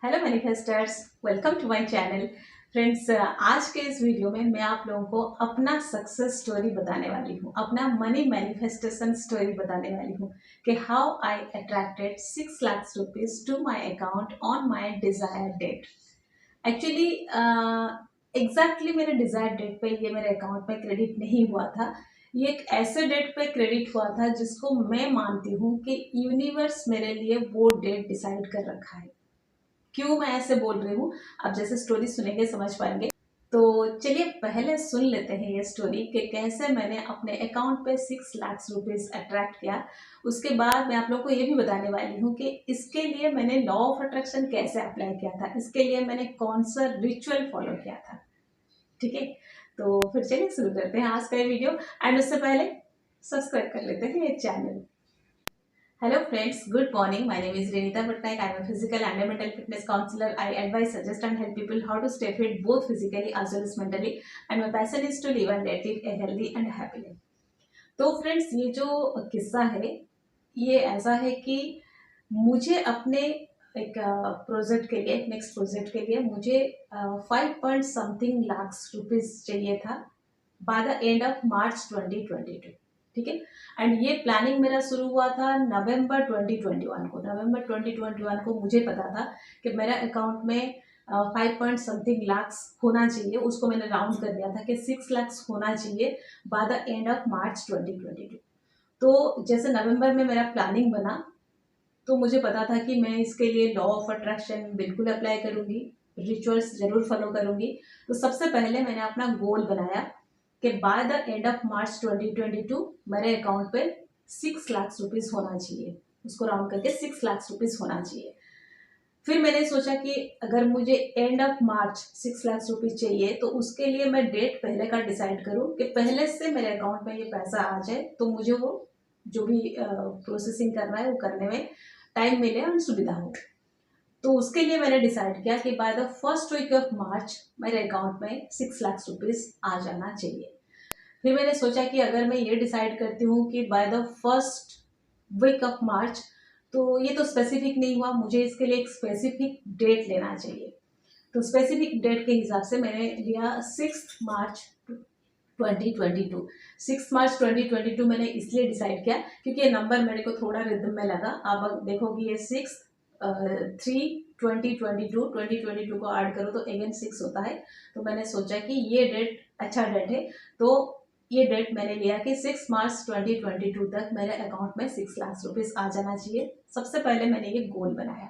Hello manifesters, welcome to my channel. Friends, आज के इस वीडियो में मैं आप लोगों को अपना सक्सेस स्टोरी बताने वाली हूँ, अपना मनी मैनिफेस्टेशन स्टोरी बताने वाली हूँ कि how I attracted 6 lakh rupees to my account on my desire date. Actually exactly मेरे डिजायर डेट पे ये मेरे अकाउंट में क्रेडिट नहीं हुआ था। ये एक ऐसे डेट पे क्रेडिट हुआ था जिसको मैं मानती हूँ कि यूनिवर्स मेरे लिए वो डेट डिसाइड कर रखा है। क्यों मैं ऐसे बोल रही हूँ, आप जैसे स्टोरी सुनेंगे समझ पाएंगे। तो चलिए पहले सुन लेते हैं ये स्टोरी कि कैसे मैंने अपने अकाउंट पे 6 लाख रुपीज अट्रैक्ट किया। उसके बाद मैं आप लोगों को ये भी बताने वाली हूँ कि इसके लिए मैंने लॉ ऑफ अट्रैक्शन कैसे अप्लाई किया था, इसके लिए मैंने कौन सा रिचुअल फॉलो किया था। ठीक है, तो फिर चलिए शुरू करते हैं आज का ये वीडियो। एंड उससे पहले सब्सक्राइब कर लेते हैं ये channel. Hello friends, good morning. My name is Renita Patnaik. I am a physical and a mental fitness counselor. I advise, suggest and help people how to stay fit both physically as well as mentally. And my passion is to live and live a healthy and happy life. तो friends, ये जो किस्सा है ये ऐसा है कि मुझे अपने एक प्रोजेक्ट के लिए, नेक्स्ट प्रोजेक्ट के लिए मुझे 5 समथिंग लाख रुपीज चाहिए था by the end of March 2022। ठीक है, एंड ये प्लानिंग मेरा शुरू हुआ था नवंबर 2021 को। नवंबर 2021 को मुझे पता था कि मेरा अकाउंट में 5 समथिंग लाख होना चाहिए। उसको मैंने राउंड कर दिया था कि 6 लाख होना चाहिए by the end of March 2022। तो जैसे नवंबर में मेरा प्लानिंग बना तो मुझे पता था कि मैं इसके लिए लॉ ऑफ अट्रैक्शन बिल्कुल अप्लाई करूंगी, रिचुअल्स जरूर फॉलो करूंगी। तो सबसे पहले मैंने अपना गोल बनाया कि by the end of March 2022 मेरे अकाउंट पे 6 लाख रुपीज होना चाहिए। उसको राउंड करके 6 लाख रुपीज होना चाहिए। फिर मैंने सोचा कि अगर मुझे end of March 6 lakh rupees चाहिए तो उसके लिए मैं डेट पहले का डिसाइड करूं कि पहले से मेरे अकाउंट में ये पैसा आ जाए, तो मुझे वो जो भी प्रोसेसिंग करना है वो करने में टाइम मिले और सुविधा हो। तो उसके लिए मैंने डिसाइड किया कि by the first week of March मेरे अकाउंट में 6 लाख रुपीज आ जाना चाहिए। फिर मैंने सोचा कि अगर मैं ये डिसाइड करती हूँ कि by the first week of March, तो ये तो स्पेसिफिक नहीं हुआ, मुझे इसके लिए एक स्पेसिफिक डेट लेना चाहिए। तो स्पेसिफिक डेट के हिसाब से मैंने लिया 6 मार्च 2022। 6 मार्च 2022 मैंने इसलिए डिसाइड किया क्योंकि ये नंबर मेरे को थोड़ा रिदम में लगा। आप देखोगे ये 6/3/2022 को ऐड करो तो अगेन 6 होता है। तो मैंने सोचा कि ये डेट अच्छा डेट है, तो ये डेट मैंने लिया कि 6 मार्च 2022 तक मेरे अकाउंट में 6 लाख रुपीज आ जाना चाहिए। सबसे पहले मैंने ये गोल बनाया।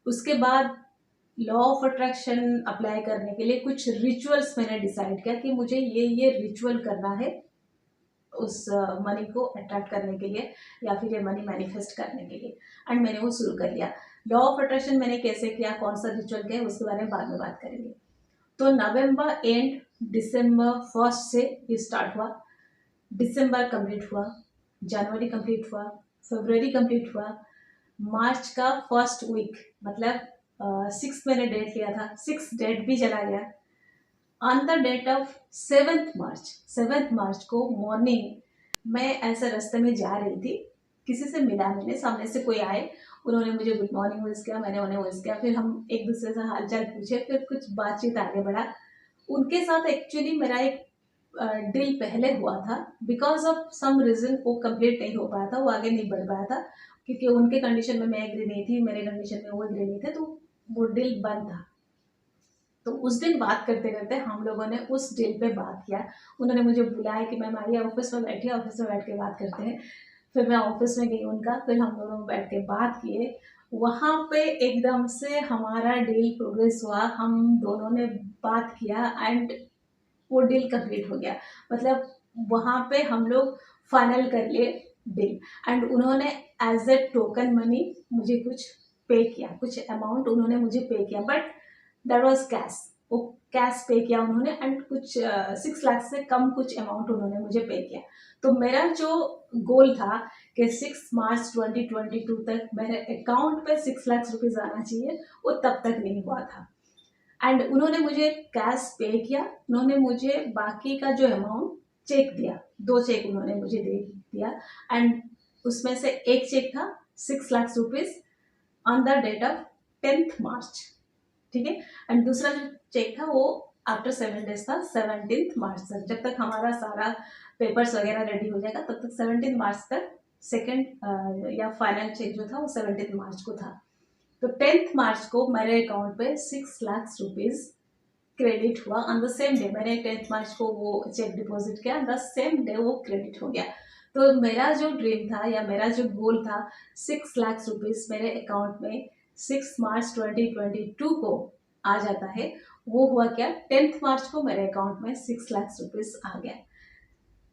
उसके बाद लॉ ऑफ अट्रैक्शन अप्लाई करने के लिए कुछ रिचुअल्स मैंने डिसाइड किया कि मुझे ये रिचुअल करना है उस मनी को अट्रैक्ट करने के लिए या फिर ये मनी मैनिफेस्ट करने के लिए। एंड मैंने वो शुरू कर लिया। लॉ ऑफ अट्रैक्शन मैंने कैसे किया, कौन सा रिचुअल किया, उसके बारे में बाद में बात करेंगे। तो नवंबर एंड दिसंबर फर्स्ट से ये स्टार्ट हुआ। दिसंबर कंप्लीट हुआ, जनवरी कंप्लीट हुआ, फरवरी कंप्लीट हुआ, मार्च का फर्स्ट वीक मतलब 6 मैंने डेट लिया था, 6 डेट भी चला गया। On the date of 7th March को मॉर्निंग मैं ऐसे रास्ते में जा रही थी, किसी से मिला, मैंने सामने से कोई आए, उन्होंने मुझे गुड मॉर्निंग विश किया, मैंने उन्हें विश किया, फिर हम एक दूसरे से हालचाल पूछे, फिर कुछ बातचीत आगे बढ़ा। उनके साथ एक्चुअली मेरा एक डील पहले हुआ था, बिकॉज ऑफ सम रीजन वो कंप्लीट नहीं हो पाया था, वो आगे नहीं बढ़ पाया था क्योंकि उनके कंडीशन में मैं एग्री नहीं थी, मेरे कंडीशन में वो एग्री नहीं थे, तो वो डील बंद था। तो उस दिन बात करते करते हम लोगों ने उस डील पे बात किया। उन्होंने मुझे बुलाया कि मैम आइए ऑफिस में बैठिए, ऑफिस में बैठ के बात करते हैं। फिर मैं ऑफिस में गई उनका, फिर हम दोनों बैठ के बात किए। वहाँ पे एकदम से हमारा डील प्रोग्रेस हुआ, हम दोनों ने बात किया एंड वो डील कंप्लीट हो गया। मतलब वहाँ पे हम लोग फाइनल कर लिए डील। एंड उन्होंने एज ए टोकन मनी मुझे कुछ पे किया, कुछ अमाउंट उन्होंने मुझे पे किया, बट दैट वाज कैश। वो कैश पे किया उन्होंने एंड कुछ 6 लाख से कम कुछ अमाउंट उन्होंने मुझे पे किया। तो मेरा जो गोल था कि 6 मार्च 2022 तक मेरे अकाउंट पे 6 लाख रुपीज आना चाहिए, वो तब तक नहीं हुआ था। एंड उन्होंने मुझे कैश पे किया, उन्होंने मुझे बाकी का जो अमाउंट चेक दिया, 2 चेक उन्होंने मुझे दे दिया। एंड उसमें से एक चेक था 6 lakh rupees on the date of 10th March, ठीक है। एंड दूसरा जो चेक था वो आफ्टर 7 डेज था, 17 मार्च तक। जब तक हमारा सारा पेपर्स वगैरह रेडी हो जाएगा तब तक 17 मार्च तक सेकेंड या फाइनल चेक जो था वो 17 मार्च को था। तो 10th मार्च को मेरे अकाउंट पे 6 लाख रुपीज क्रेडिट हुआ ऑन द सेम डे। मैंने 10th मार्च को वो चेक डिपॉजिट किया, द सेम डे वो क्रेडिट हो गया। तो मेरा जो ड्रीम था या मेरा जो गोल था 6 लाख रुपीज मेरे अकाउंट में 6 मार्च 2022 को आ जाता है, वो हुआ क्या, 10th मार्च को मेरे अकाउंट में 6 लाख रुपीज आ गया।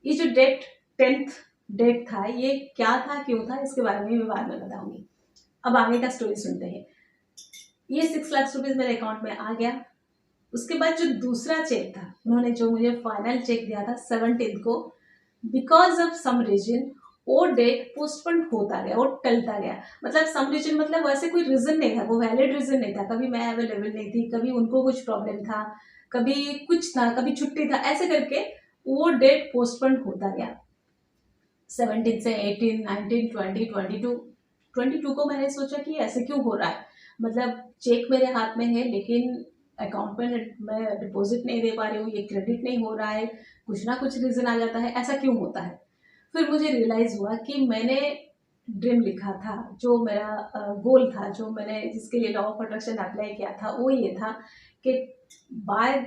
ये जो डेट 10th डेट था ये क्या था, क्यों था, इसके बारे में मैं बाद में बताऊंगी। अब आगे का स्टोरी सुनते हैं। ये 6 लाख रुपीज मेरे अकाउंट में आ गया। उसके बाद जो दूसरा चेक था, उन्होंने जो मुझे फाइनल चेक दिया था 17 को, बिकॉज ऑफ सम रीजन वो डेट पोस्टपोन होता गया, वो टलता गया। मतलब सम रीजन मतलब वैसे कोई रीजन नहीं था, वो वैलिड रीजन नहीं था। कभी मैं अवेलेबल नहीं थी, कभी उनको कुछ प्रॉब्लम था, कभी कुछ था, कभी छुट्टी था, ऐसे करके वो डेट पोस्टपोन होता गया। 17 से 18, 19, 20, 22 को मैंने सोचा कि ऐसे क्यों हो रहा है, मतलब चेक मेरे हाथ में है लेकिन अकाउंट में मैं डिपॉजिट नहीं दे पा रही हूँ, ये क्रेडिट नहीं हो रहा है, कुछ ना कुछ रीज़न आ जाता है, ऐसा क्यों होता है। फिर मुझे रियलाइज़ हुआ कि मैंने ड्रीम लिखा था, जो मेरा गोल था, जो मैंने जिसके लिए लॉ ऑफ अट्रैक्शन अप्लाई किया था, वो ये था कि by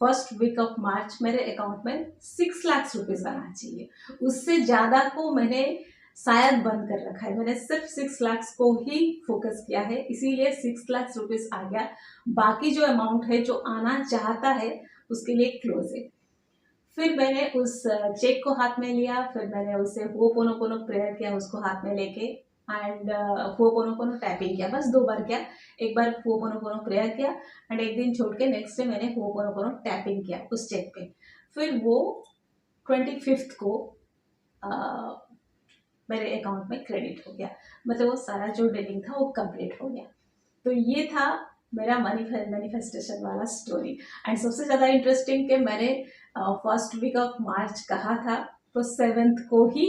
first week of March मेरे अकाउंट में 6 लाख रुपीज आना चाहिए। उससे ज़्यादा को मैंने शायद बंद कर रखा है, मैंने सिर्फ 6 लाख को ही फोकस किया है, इसीलिए 6 लाख रुपीज आ गया। बाकी जो अमाउंट है जो आना चाहता है उसके लिए क्लोज है। फिर मैंने उस चेक को हाथ में लिया, फिर मैंने उससे होपोनोपोनो प्रेयर किया उसको हाथ में लेके, एंड होपोनोपोनो टैपिंग किया, बस 2 बार किया। एक बार होपोनोपोनो प्रेयर किया एंड एक दिन छोड़ के नेक्स्ट डे मैंने होपोनोपोनो टैपिंग किया उस चेक पे। फिर वो 25th को मेरे अकाउंट में क्रेडिट हो गया, मतलब वो सारा जो डीलिंग था वो कंप्लीट हो गया। तो ये था मेरा मैनिफेस्टेशन वाला स्टोरी। एंड सबसे ज़्यादा इंटरेस्टिंग कि मैंने फर्स्ट वीक ऑफ मार्च कहा था तो 7th को ही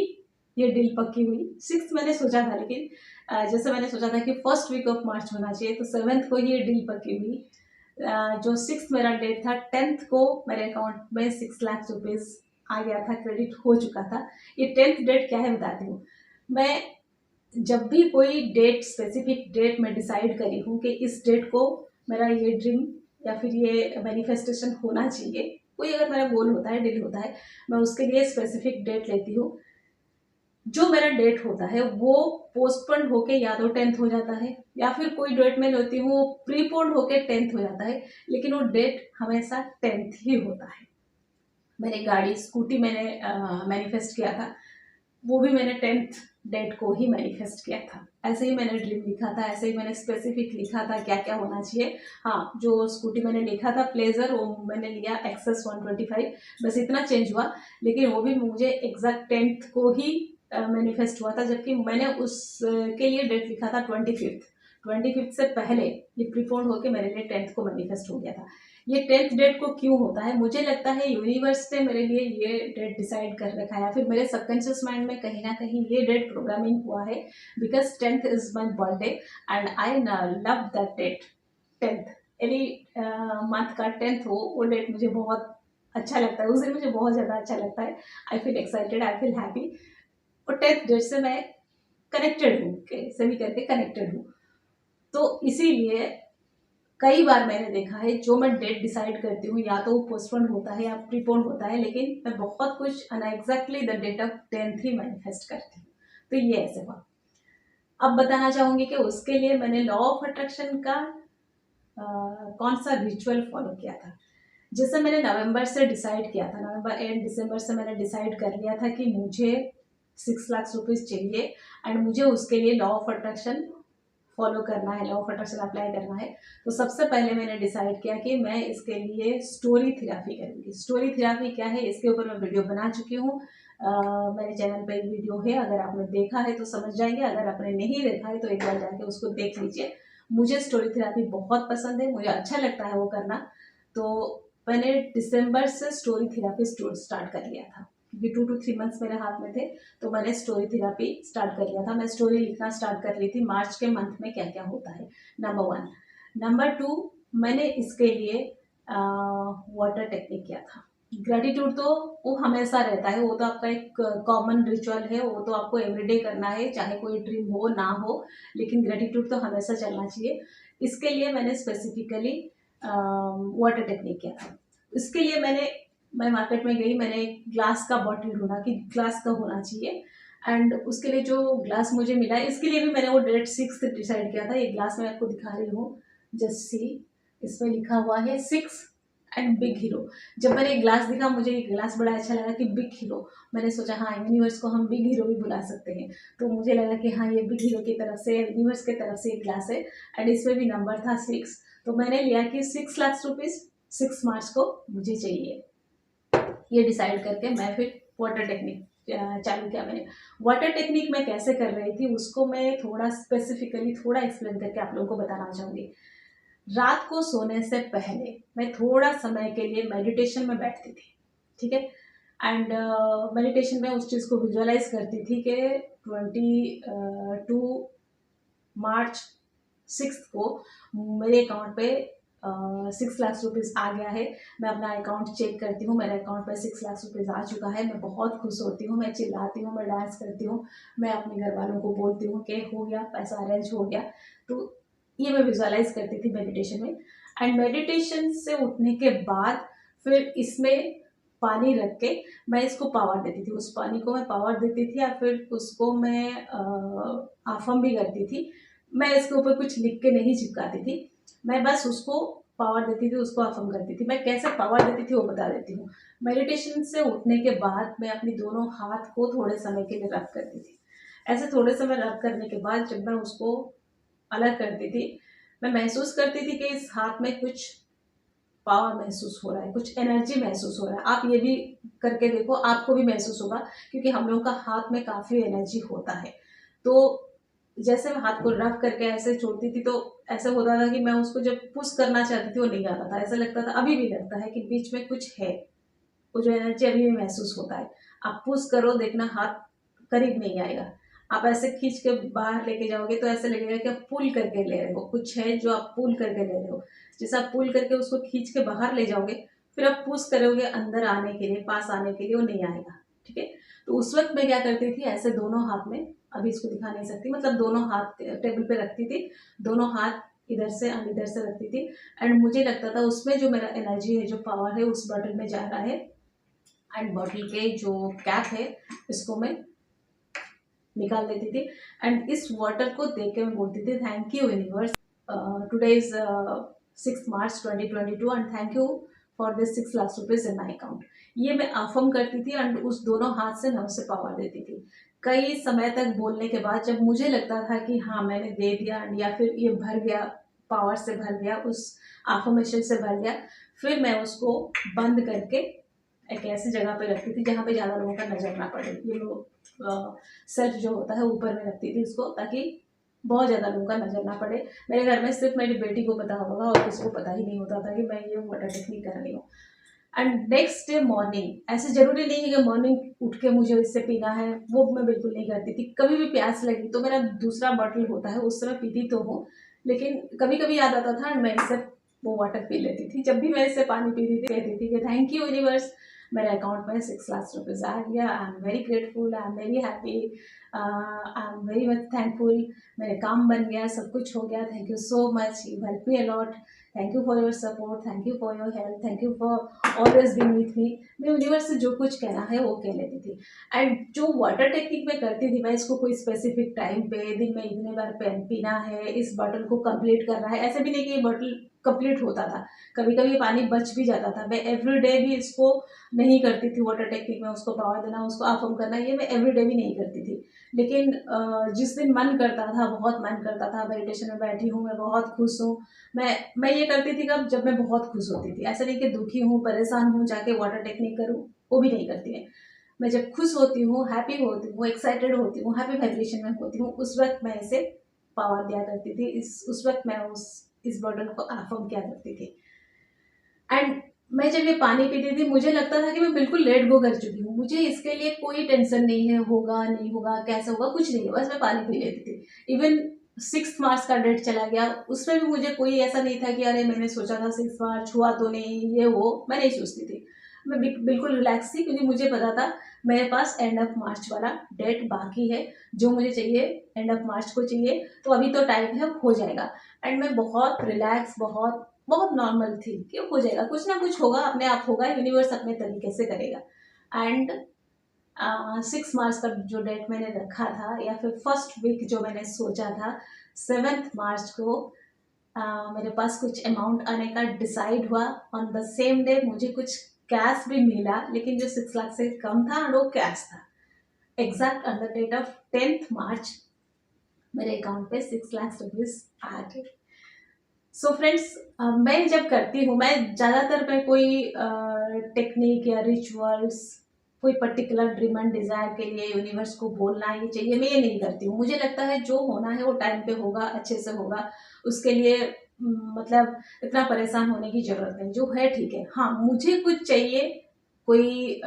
ये डील पक्की हुई। 6th मैंने सोचा था, लेकिन जैसे मैंने सोचा था कि फर्स्ट वीक ऑफ मार्च होना चाहिए, तो 7th को ही ये डील पक्की हुई। जो 6th मेरा डेट था, 10th को मेरे अकाउंट में 6 लाख रुपीज़ आ गया था, क्रेडिट हो चुका था। ये 10th डेट क्या है बताती हूँ। मैं जब भी कोई डेट, स्पेसिफिक डेट मैं डिसाइड करी हूँ कि इस डेट को मेरा ये ड्रीम या फिर ये मैनिफेस्टेशन होना चाहिए, कोई अगर मेरा गोल होता है, डील होता है, मैं उसके लिए स्पेसिफिक डेट लेती हूँ। जो मेरा डेट होता है वो पोस्टपोन होके या तो 10th हो जाता है, या फिर कोई डेट मैं लेती हूँ वो प्रीपोन होके 10th हो जाता है, लेकिन वो डेट हमेशा 10th ही होता है। मैंने गाड़ी, स्कूटी मैंने मैनिफेस्ट किया था, वो भी मैंने 10th डेट को ही मैनिफेस्ट किया था। ऐसे ही मैंने ड्रीम लिखा था, ऐसे ही मैंने स्पेसिफिक लिखा था क्या क्या होना चाहिए। हाँ, जो स्कूटी मैंने लिखा था प्लेजर, वो मैंने लिया एक्सेस 125, बस इतना चेंज हुआ, लेकिन वो भी मुझे एग्जैक्ट 10th को ही मैनिफेस्ट हुआ था, जबकि मैंने उसके लिए डेट लिखा था 25th से पहले ये प्रीपोन होकर मेरे लिए 10th को मैनिफेस्ट हो गया था। ये 10th डेट को क्यों होता है, मुझे लगता है यूनिवर्स ने मेरे लिए ये डेट डिसाइड कर रखा है, या फिर मेरे सबकॉन्शियस माइंड में कहीं ना कहीं ये डेट प्रोग्रामिंग हुआ है, because 10th is my birthday and I love that date. 10th any month का 10th हो, वो डेट मुझे बहुत अच्छा लगता है, उस दिन मुझे बहुत ज़्यादा अच्छा लगता है। I feel excited, I feel happy, और 10th डेट से मैं कनेक्टेड हूँ, कैसे भी करके कनेक्टेड हूँ। तो इसीलिए कई बार मैंने देखा है जो मैं डेट डिसाइड करती हूँ या तो वो पोस्टपोन होता है या प्रीपोन होता है, लेकिन मैं बहुत कुछ on exactly the date of 10th ही मैनिफेस्ट करती हूँ। तो ये ऐसे हुआ। अब बताना चाहूँगी कि उसके लिए मैंने लॉ ऑफ अट्रैक्शन का कौन सा रिचुअल फॉलो किया था। जैसे मैंने नवंबर से डिसाइड किया था, नवंबर एंड दिसंबर से मैंने डिसाइड कर लिया था कि मुझे 6 लाख रुपीज़ चाहिए एंड मुझे उसके लिए लॉ ऑफ अट्रैक्शन फॉलो करना है, लॉ ऑफ अट्रैक्शन अप्लाई करना है। तो सबसे पहले मैंने डिसाइड किया कि मैं इसके लिए स्टोरी थेरेपी करूँगी। स्टोरी थेरेपी क्या है, इसके ऊपर मैं वीडियो बना चुकी हूँ, मेरे चैनल पे एक वीडियो है, अगर आपने देखा है तो समझ जाएंगे, अगर आपने नहीं देखा है तो एक बार जाके उसको देख लीजिए। मुझे स्टोरी थेरेपी बहुत पसंद है, मुझे अच्छा लगता है वो करना। तो मैंने दिसंबर से स्टोरी थेरेपी स्टार्ट कर लिया था। क्योंकि 2 to 3 मंथ्स मेरे हाथ में थे, तो मैंने स्टोरी थेरापी स्टार्ट कर लिया था। मैं स्टोरी लिखना स्टार्ट कर ली थी मार्च के मंथ में क्या क्या होता है, नंबर 1। नंबर 2, मैंने इसके लिए वाटर टेक्निक किया था। ग्रेटिट्यूड तो वो हमेशा रहता है, वो तो आपका एक कॉमन रिचुअल है, वो तो आपको एवरीडे करना है, चाहे कोई ड्रीम हो ना हो, लेकिन ग्रेटिट्यूड तो हमेशा चलना चाहिए। इसके लिए मैंने स्पेसिफिकली वाटर टेक्निक किया था। इसके लिए मैं मार्केट में गई, मैंने एक ग्लास का बॉटल ढूंढा कि ग्लास का होना चाहिए, एंड उसके लिए जो ग्लास मुझे मिला, इसके लिए भी मैंने वो डेट 6 डिसाइड किया था। ये ग्लास मैं आपको दिखा रही हूँ, जस्ट सी, इसमें लिखा हुआ है 6 एंड बिग हीरो। जब मैंने ग्लास दिखा, मुझे ये ग्लास बड़ा अच्छा लगा कि बिग हीरो। मैंने सोचा हाँ, यूनिवर्स को हम बिग हीरो भी बुला सकते हैं, तो मुझे लगा कि हाँ, ये बिग हीरो की तरफ से, यूनिवर्स की तरफ से एक ग्लास है, एंड इसमें भी नंबर था 6। तो मैंने लिया कि 6 लाख रुपीज 6 मार्च को मुझे चाहिए। ये डिसाइड करके मैं फिर वाटर टेक्निक चालू किया। मैंने वाटर टेक्निक मैं कैसे कर रही थी उसको मैं थोड़ा स्पेसिफिकली थोड़ा एक्सप्लेन करके आप लोगों को बताना चाहूँगी। रात को सोने से पहले मैं थोड़ा समय के लिए मेडिटेशन में बैठती थी, ठीक है, एंड मेडिटेशन में उस चीज़ को विजुअलाइज करती थी कि 22 मार्च 6 को मेरे अकाउंट पे 6 लाख रुपीज़ आ गया है। मैं अपना अकाउंट चेक करती हूँ, मेरे अकाउंट पे 6 लाख रुपीज़ आ चुका है। मैं बहुत खुश होती हूँ, मैं चिल्लाती हूँ, मैं डांस करती हूँ, मैं अपने घर वालों को बोलती हूँ कि हो गया, पैसा अरेंज हो गया। तो ये मैं विजुअलाइज करती थी मेडिटेशन में। एंड मेडिटेशन से उठने के बाद फिर इसमें पानी रख के मैं इसको पावर देती थी, उस पानी को मैं पावर देती थी, या फिर उसको मैं आफम भी करती थी। मैं इसके ऊपर कुछ लिख के नहीं चिपकाती थी, मैं बस उसको पावर देती थी, उसको अफर्म करती थी। मैं कैसे पावर देती थी वो बता देती हूँ। मेडिटेशन से उठने के बाद मैं अपनी दोनों हाथ को थोड़े समय के लिए रब करती थी। ऐसे थोड़े समय रब करने के बाद जब मैं उसको अलग करती थी, मैं महसूस करती थी कि इस हाथ में कुछ पावर महसूस हो रहा है, कुछ एनर्जी महसूस हो रहा है। आप ये भी करके देखो, आपको भी महसूस होगा, क्योंकि हम लोगों का हाथ में काफ़ी एनर्जी होता है। तो जैसे मैं हाथ को रफ करके ऐसे छोड़ती थी, तो ऐसा होता था कि मैं उसको जब पुश करना चाहती थी वो नहीं आता था। ऐसा लगता था, अभी भी लगता है कि बीच में कुछ है, वो जो एनर्जी अभी भी महसूस होता है। आप पुश करो, देखना हाथ करीब नहीं आएगा। आप ऐसे खींच के बाहर लेके जाओगे तो ऐसे लगेगा कि आप पुल करके ले रहे हो, कुछ है जो आप पुल करके ले रहे हो। जैसे आप पुल करके उसको खींच के बाहर ले जाओगे, फिर आप पुश करोगे अंदर आने के लिए, पास आने के लिए, वो नहीं आएगा, ठीक है। तो उस वक्त मैं क्या करती थी, ऐसे दोनों हाथ में, अभी इसको दिखा नहीं सकती, मतलब दोनों हाथ टेबल पे रखती थी, दोनों हाथ इधर से और इधर से रखती थी, एंड मुझे लगता था उसमें जो मेरा एनर्जी है, जो पावर है, उस बॉटल में जा रहा है। एंड बॉटल के जो कैप है इसको मैं निकाल देती थी, एंड इस वाटर को देख के मैं बोलती थी, thank you universe, today is 6 March 2022 and thank you for this 6 lakh rupees in my account. ये मैं अफर्म करती थी, एंड उस दोनों हाथ से मैं उसे पावर देती थी। कई समय तक बोलने के बाद जब मुझे लगता था कि हाँ मैंने दे दिया, या फिर ये भर गया, पावर से भर गया, उस अफर्मेशन से भर गया, फिर मैं उसको बंद करके एक ऐसी जगह पे रखती थी जहाँ पे ज़्यादा लोगों का नजर ना पड़े। ये लोग सेल्फ जो होता है ऊपर में रखती थी इसको, ताकि बहुत ज़्यादा लोगों का नजर ना पड़े। मेरे घर में सिर्फ मेरी बेटी को पता होगा और किसी को पता ही नहीं होता था कि मैं ये वाटर टेक्निक कर रही हूँ। एंड नेक्स्ट डे मॉर्निंग, ऐसे जरूरी नहीं है कि मॉर्निंग उठ के मुझे इससे पीना है, वो मैं बिल्कुल नहीं करती थी। कभी भी प्यास लगी तो मेरा दूसरा बॉटल होता है, उस समय पीती तो हूँ, लेकिन कभी कभी याद आता था मैं इससे वो वाटर पी लेती थी। जब भी मैं इससे पानी पीती थी, कहती थी कि थैंक यू यूनिवर्स, मेरे अकाउंट में 6 लाख रुपीज आ गया, I am very grateful, I am very happy, I am very much thankful, मेरे काम बन गया, सब कुछ हो गया, thank you so much, you help me a lot, thank you for your support, thank you for your help, thank you for always being with me. मैं universe से जो कुछ कहना है वो कह लेती थी। एंड जो वाटर टेक्निक मैं करती थी, मैं इसको कोई स्पेसिफिक टाइम पे, दिन में इतने बार पीना है, इस बॉटल को कंप्लीट करना है, ऐसे भी नहीं कि ये बॉटल कंप्लीट होता था। कभी कभी पानी बच भी जाता था। मैं एवरीडे भी इसको नहीं करती थी, वाटर टेक्निक में उसको पावर देना, उसको अफर्म करना, ये मैं एवरीडे भी नहीं करती थी। लेकिन जिस दिन मन करता था, बहुत मन करता था, मेडिटेशन में बैठी हूँ, मैं बहुत खुश हूँ, मैं ये करती थी कब, जब मैं बहुत खुश होती थी। ऐसा नहीं कि दुखी हूँ, परेशान हूँ, जाके वाटर टेक्निक करूँ, वो भी नहीं करती है। मैं जब खुश होती हूँ, हैप्पी होती हूँ, एक्साइटेड होती हूँ, हैप्पी वाइब्रेशन में होती हूँ, उस वक्त मैं इसे पावर दिया करती थी। उस वक्त मैं इस बॉटल को अफर्म किया करती थी। एंड मैं जब ये पानी पीती थी मुझे लगता था कि मैं बिल्कुल लेट गो कर चुकी हूँ, मुझे इसके लिए कोई टेंशन नहीं है, होगा नहीं होगा कैसा होगा कुछ नहीं है, बस मैं पानी पी लेती थी। इवन 6 मार्च का डेट चला गया, उसमें भी मुझे कोई ऐसा नहीं था कि अरे मैंने सोचा था 6 मार्च हुआ तो नहीं, ये वो मैं नहीं सोचती थी। मैं बिल्कुल रिलैक्स थी क्योंकि मुझे पता था मेरे पास एंड ऑफ मार्च वाला डेट बाकी है, जो मुझे चाहिए एंड ऑफ मार्च को चाहिए, तो अभी तो टाइम है, हो जाएगा। एंड मैं बहुत रिलैक्स, बहुत बहुत नॉर्मल थी कि हो जाएगा, कुछ ना कुछ होगा, अपने आप होगा, यूनिवर्स अपने तरीके से करेगा। एंड 6 मार्च का जो डेट मैंने रखा था या फिर फर्स्ट वीक जो मैंने सोचा था, 7 मार्च को मेरे पास कुछ अमाउंट आने का डिसाइड हुआ। ऑन द सेम डे मुझे कुछ कैश भी मिला, लेकिन जो 6 लाख से कम था वो कैश था। Exact on the date of 10th March मेरे अकाउंट पे 6 लाख रुपीज आ गए। सो फ्रेंड्स, मैं जब करती हूँ, मैं ज़्यादातर मैं कोई टेक्निक या रिचुअल्स, कोई पर्टिकुलर ड्रीम एंड डिज़ायर के लिए यूनिवर्स को बोलना ही चाहिए, मैं ये नहीं करती हूँ। मुझे लगता है जो होना है वो टाइम पे होगा, अच्छे से होगा, उसके लिए मतलब इतना परेशान होने की ज़रूरत नहीं, जो है ठीक है। हाँ, मुझे कुछ चाहिए, कोई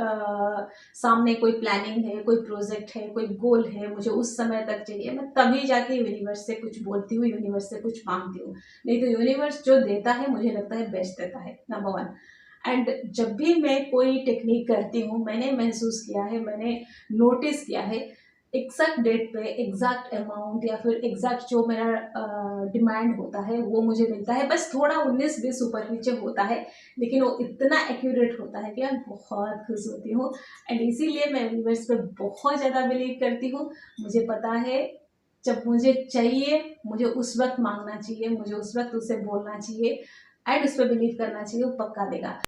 सामने कोई प्लानिंग है, कोई प्रोजेक्ट है, कोई गोल है, मुझे उस समय तक चाहिए, मैं तभी जाके यूनिवर्स से कुछ बोलती हूँ, यूनिवर्स से कुछ मांगती हूँ। नहीं तो यूनिवर्स जो देता है मुझे लगता है बेस्ट देता है, नंबर वन। एंड जब भी मैं कोई टेक्निक करती हूँ, मैंने महसूस किया है, मैंने नोटिस किया है, एग्जैक्ट डेट पे एग्जैक्ट अमाउंट या फिर एग्जैक्ट जो मेरा डिमांड होता है वो मुझे मिलता है। बस थोड़ा 19-20 ऊपर नीचे होता है, लेकिन वो इतना एक्यूरेट होता है कि मैं बहुत खुश होती हूँ। एंड इसीलिए मैं यूनिवर्स पे बहुत ज़्यादा बिलीव करती हूँ। मुझे पता है जब मुझे चाहिए, मुझे उस वक्त मांगना चाहिए, मुझे उस वक्त उसे बोलना चाहिए एंड उस पर बिलीव करना चाहिए, वो पक्का देगा।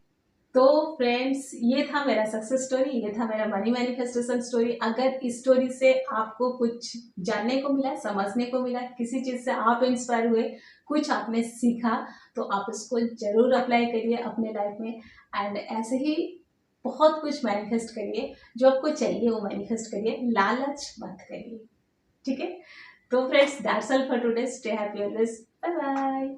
तो फ्रेंड्स, ये था मेरा सक्सेस स्टोरी, ये था मेरा मनी मैनिफेस्टेशन स्टोरी। अगर इस स्टोरी से आपको कुछ जानने को मिला, समझने को मिला, किसी चीज़ से आप इंस्पायर हुए, कुछ आपने सीखा, तो आप इसको जरूर अप्लाई करिए अपने लाइफ में। एंड ऐसे ही बहुत कुछ मैनिफेस्ट करिए, जो आपको चाहिए वो मैनिफेस्ट करिए, लालच मत करिए, ठीक है। तो friends, that's all for today. Stay happy always, bye bye.